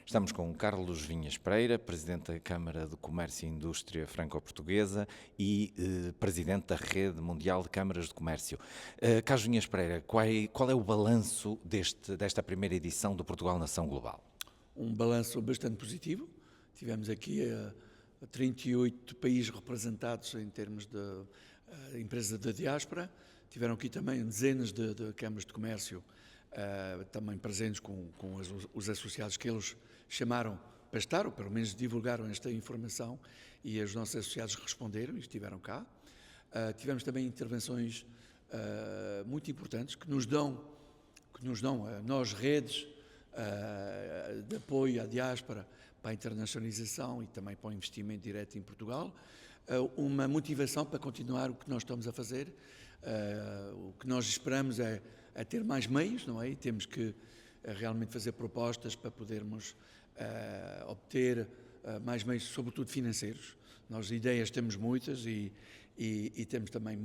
Estamos com Carlos Vinhas Pereira, Presidente da Câmara de Comércio e Indústria Franco-Portuguesa e Presidente da Rede Mundial de Câmaras de Comércio. Carlos Vinhas Pereira, qual é o balanço desta primeira edição do Portugal Nação Global? Um balanço bastante positivo. Tivemos aqui 38 países representados em termos de empresas da diáspora. Tiveram aqui também dezenas de câmaras de comércio também presentes com os associados que eles chamaram para estar, ou pelo menos divulgaram esta informação, e os nossos associados responderam e estiveram cá. Tivemos também intervenções muito importantes que nos dão a nós redes de apoio à diáspora para a internacionalização e também para o investimento direto em Portugal, uma motivação para continuar o que nós estamos a fazer. O que nós esperamos é ter mais meios, não é? E temos que realmente fazer propostas para podermos obter mais meios, sobretudo financeiros. Nós ideias temos muitas e temos também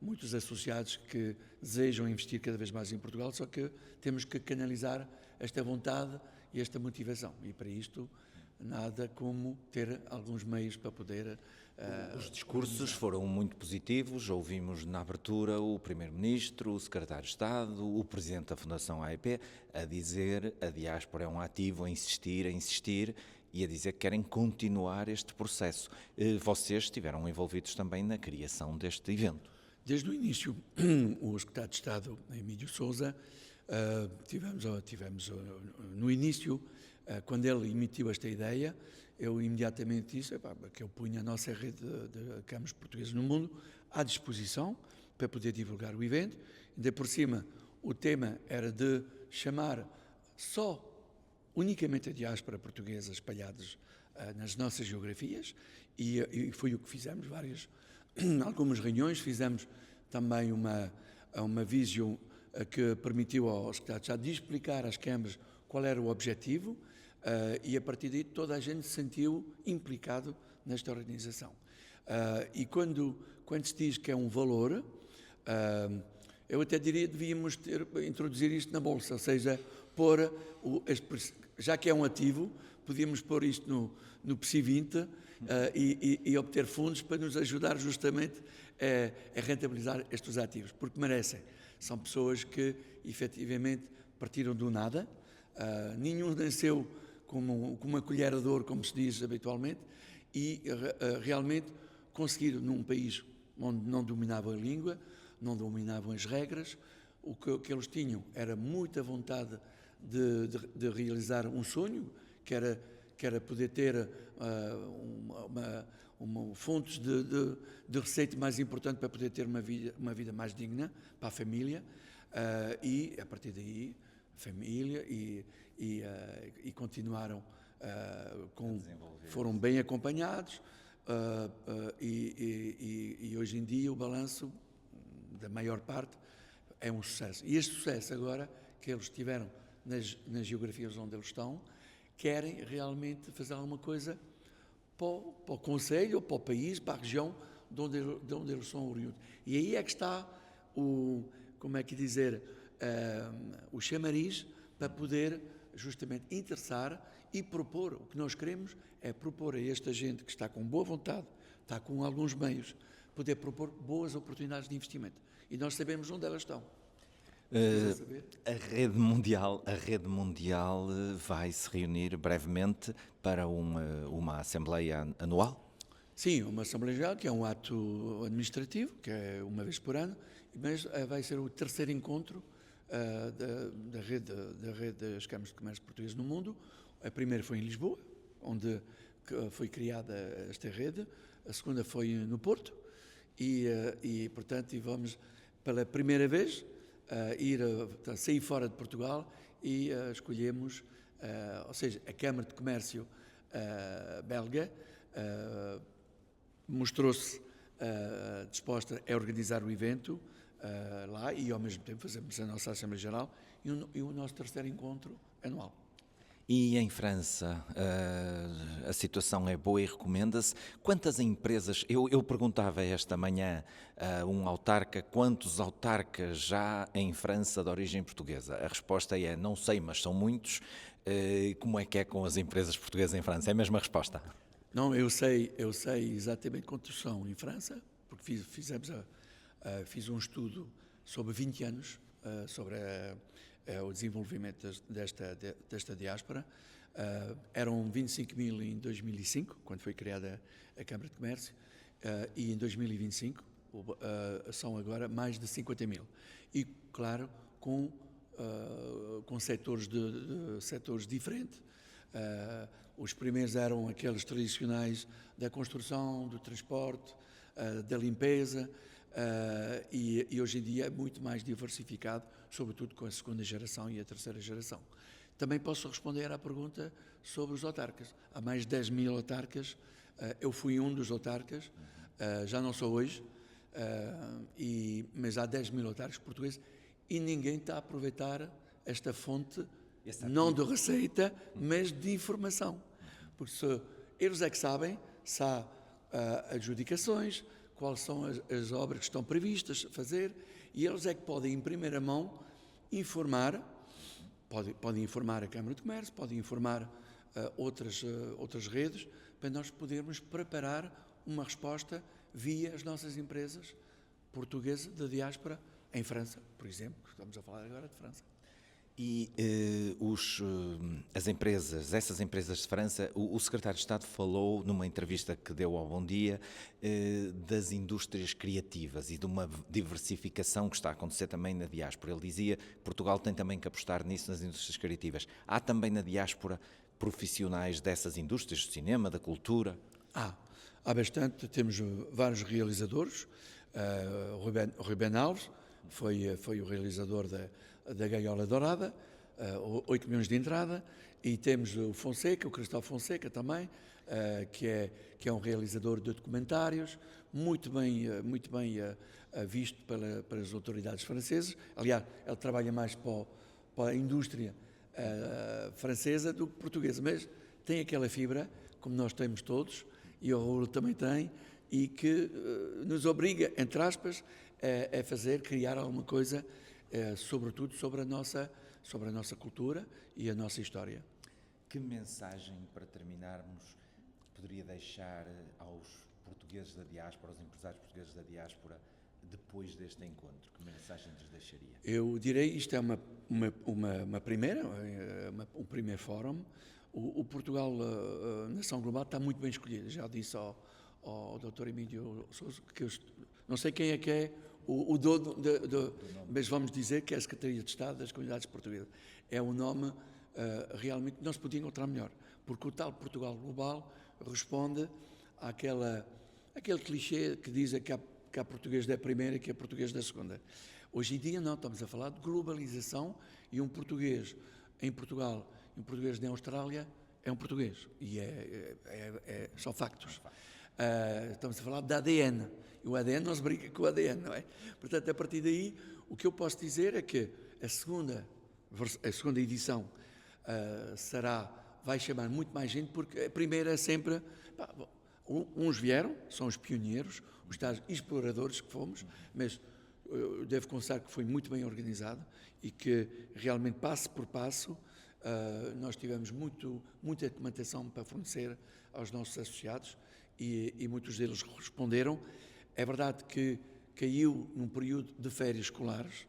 muitos associados que desejam investir cada vez mais em Portugal, só que temos que canalizar esta vontade e esta motivação. E para isto, nada como ter alguns meios para poder... Os discursos foram muito positivos, ouvimos na abertura o Primeiro-Ministro, o Secretário de Estado, o Presidente da Fundação AEP, a dizer a diáspora é um ativo, a insistir e a dizer que querem continuar este processo. Vocês estiveram envolvidos também na criação deste evento. Desde o início, o Secretário de Estado, Emílio Sousa, tivemos no início, quando ele emitiu esta ideia, eu imediatamente disse que eu punha a nossa rede de câmaras portuguesas no mundo à disposição para poder divulgar o evento. Ainda por cima, o tema era de chamar unicamente a diáspora portuguesa espalhados nas nossas geografias, e foi o que fizemos, algumas reuniões. Fizemos também uma visão que permitiu ao Secretário de Estado de explicar às câmaras qual era o objetivo, e a partir daí toda a gente se sentiu implicado nesta organização. E quando se diz que é um valor, eu até diria que devíamos introduzir isto na Bolsa, ou seja, já que é um ativo, podíamos pôr isto no PSI 20 e obter fundos para nos ajudar justamente a rentabilizar estes ativos, porque merecem. São pessoas que efetivamente partiram do nada, nenhum nasceu com uma colher de ouro, como se diz habitualmente, e realmente conseguiram, num país onde não dominavam a língua, não dominavam as regras, o que eles tinham era muita vontade de realizar um sonho, que era poder ter fontes de receita mais importante para poder ter uma vida mais digna para a família, e a partir daí família e continuaram foram bem acompanhados, e hoje em dia o balanço da maior parte é um sucesso. E este sucesso agora que eles tiveram nas geografias onde eles estão, querem realmente fazer alguma coisa para o Conselho, ou para o país, para a região de onde eles são oriundos. E aí é que está o chamariz para poder justamente interessar e propor. O que nós queremos é propor a esta gente que está com boa vontade, está com alguns meios, poder propor boas oportunidades de investimento. E nós sabemos onde elas estão. A Rede Mundial vai se reunir brevemente para uma Assembleia Anual? Sim, uma Assembleia Geral, que é um ato administrativo, que é uma vez por ano, mas vai ser o terceiro encontro da rede das câmaras de comércio portuguesas no mundo. A primeira foi em Lisboa, onde foi criada esta rede. A segunda foi no Porto portanto, vamos pela primeira vez sair fora de Portugal e escolhemos, ou seja, a Câmara de Comércio belga mostrou-se disposta a organizar o evento lá, e ao mesmo tempo fazemos a nossa Assembleia Geral e o nosso terceiro encontro anual. E em França, a situação é boa e recomenda-se. Quantas empresas, eu perguntava esta manhã a um autarca, quantos autarcas já em França de origem portuguesa? A resposta é, não sei, mas são muitos. Como é que é com as empresas portuguesas em França? É a mesma resposta? Não, eu sei exatamente quantos são em França, porque fiz um estudo sobre 20 anos sobre o desenvolvimento desta diáspora. Eram 25 mil em 2005, quando foi criada a Câmara de Comércio, e em 2025 são agora mais de 50 mil. E, claro, com setores diferentes. Os primeiros eram aqueles tradicionais da construção, do transporte, da limpeza, e hoje em dia é muito mais diversificado, sobretudo com a segunda geração e a terceira geração. Também posso responder à pergunta sobre os autarcas. Há mais de 10 mil autarcas, eu fui um dos autarcas, já não sou hoje, mas há 10 mil autarcas portugueses e ninguém está a aproveitar esta fonte, não de receita, mas de informação. Porque eles é que sabem se há adjudicações, quais são as obras que estão previstas a fazer, e eles é que podem, em primeira mão, informar, podem informar a Câmara de Comércio, podem informar outras redes, para nós podermos preparar uma resposta via as nossas empresas portuguesas da diáspora em França, por exemplo, estamos a falar agora de França. E essas empresas de França, o secretário de Estado falou numa entrevista que deu ao Bom Dia das indústrias criativas e de uma diversificação que está a acontecer também na diáspora. Ele dizia que Portugal tem também que apostar nisso, nas indústrias criativas. Há também na diáspora profissionais dessas indústrias, do cinema, da cultura? Há bastante, temos vários realizadores. O Rui Ben Alves foi o realizador da Gaiola Dourada, 8 milhões de entrada, e temos o Fonseca, o Cristóvão Fonseca também, que é um realizador de documentários, muito bem visto pelas autoridades francesas. Aliás, ele trabalha mais para a indústria francesa do que portuguesa, mas tem aquela fibra, como nós temos todos, e o Raul também tem, e que nos obriga, entre aspas, a criar alguma coisa, sobretudo sobre a nossa cultura e a nossa história. Que mensagem, para terminarmos, poderia deixar aos portugueses da diáspora, aos empresários portugueses da diáspora, depois deste encontro? Que mensagem lhes deixaria? Eu direi, isto é um primeiro fórum. O Portugal, Nação Global, está muito bem escolhido. Já disse ao Dr. Emílio Sousa, que não sei quem é que é o dono, mas vamos dizer que é a Secretaria de Estado das Comunidades Portuguesas. É um nome realmente que não se podia encontrar melhor, porque o tal Portugal Global responde àquele clichê que diz que há português da primeira e que há português da segunda. Hoje em dia não, estamos a falar de globalização, e um português em Portugal e um português na Austrália é um português, e são factos. Estamos a falar de ADN, e o ADN não se brinca com o ADN, não é? Portanto, a partir daí, o que eu posso dizer é que a segunda edição vai chamar muito mais gente, porque a primeira é sempre... uns vieram, são os pioneiros, os tais exploradores que fomos, mas eu devo confessar que foi muito bem organizado e que realmente, passo por passo, nós tivemos muita documentação para fornecer aos nossos associados, e muitos deles responderam. É verdade que caiu num período de férias escolares,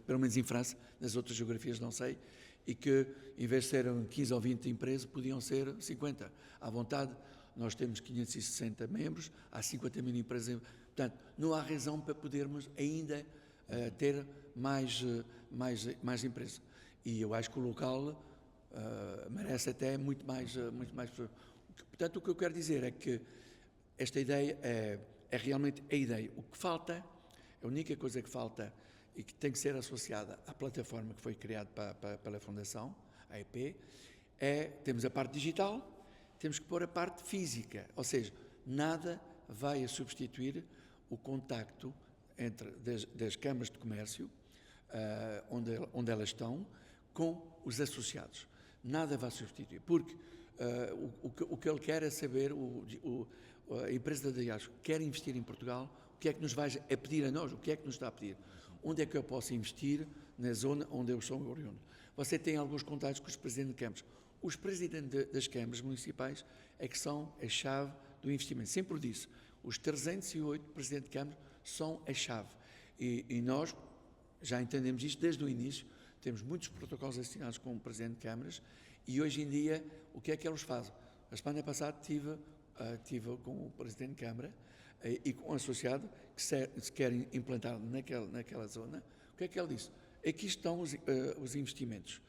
pelo menos em França, nas outras geografias não sei, e que em vez de serem 15 ou 20 empresas, podiam ser 50. À vontade, nós temos 560 membros, há 50 mil empresas, portanto, não há razão para podermos ainda ter mais empresas. E eu acho que o local merece até muito mais pessoas. Portanto, o que eu quero dizer é que esta ideia é realmente a ideia. O que falta, a única coisa que falta e que tem que ser associada à plataforma que foi criada pela Fundação, a EP, temos a parte digital, temos que pôr a parte física, ou seja, nada vai a substituir o contacto das câmaras de comércio, onde elas estão, com os associados. Nada vai substituir, porque o que ele quer é saber, a empresa da diáspora quer investir em Portugal, o que é que nos vai a pedir a nós, o que é que nos está a pedir? Onde é que eu posso investir na zona onde eu sou oriundo? Você tem alguns contatos com os presidentes de câmaras. Os presidentes das câmaras municipais é que são a chave do investimento. Sempre disse, os 308 presidentes de câmaras são a chave. E nós já entendemos isto desde o início, temos muitos protocolos assinados com o presidente de câmaras e hoje em dia, o que é que eles fazem? A semana passada estive com o presidente de câmara e com um associado que se querem implantar naquela zona. O que é que ele disse? Aqui estão os investimentos.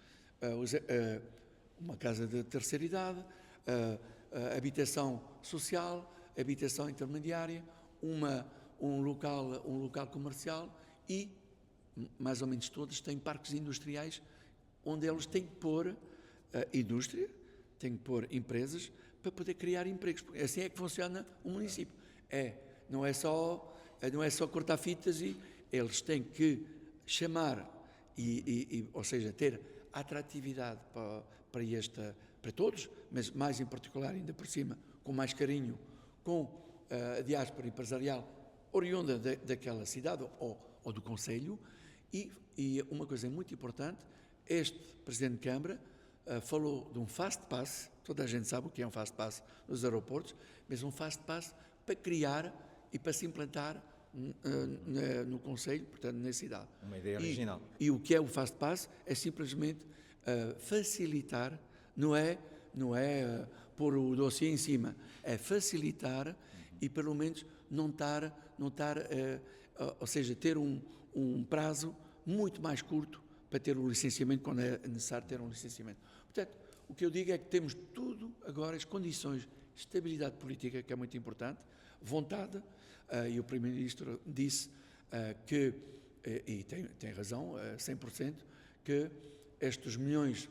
Uma casa de terceira idade, habitação social, habitação intermediária, um local comercial e, mais ou menos todas, têm parques industriais onde eles têm que pôr indústria, têm que pôr empresas para poder criar empregos. Assim é que funciona o município. Não é só cortar fitas e eles têm que chamar ou seja, ter atratividade para todos, mas mais em particular, ainda por cima, com mais carinho, com a diáspora empresarial oriunda daquela cidade ou do concelho. E uma coisa muito importante, este Presidente de Câmara falou de um Fast Pass, toda a gente sabe o que é um Fast Pass nos aeroportos, mas um Fast Pass para criar e para se implantar no concelho, portanto na cidade. Uma ideia original. E o que é o Fast Pass é simplesmente facilitar, não é pôr o dossiê em cima, é facilitar e pelo menos não estar ou seja, ter um prazo muito mais curto para ter o licenciamento, quando é necessário ter um licenciamento. Portanto, o que eu digo é que temos tudo agora, as condições, estabilidade política, que é muito importante, vontade, e o Primeiro-Ministro disse que, e tem razão, 100%, que estes milhões,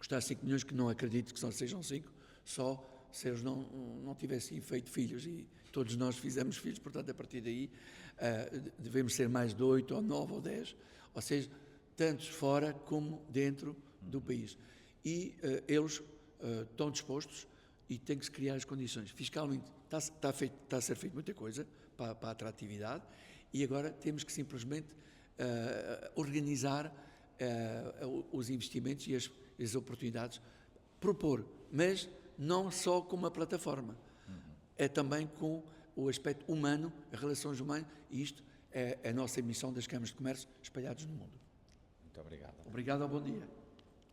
os tais 5 milhões, que não acredito que sejam 5, só se eles não tivessem feito filhos, e todos nós fizemos filhos, portanto, a partir daí, devemos ser mais de 8 ou 9 ou 10, ou seja, tantos fora como dentro do país. E eles estão dispostos e tem que se criar as condições. Fiscalmente está a ser feito muita coisa para a atratividade e agora temos que simplesmente organizar os investimentos e as oportunidades, propor, mas não só com uma plataforma, é também com o aspecto humano, as relações humanas, e isto é a nossa missão das câmaras de comércio espalhadas no mundo. Muito obrigado. Obrigado, bom dia.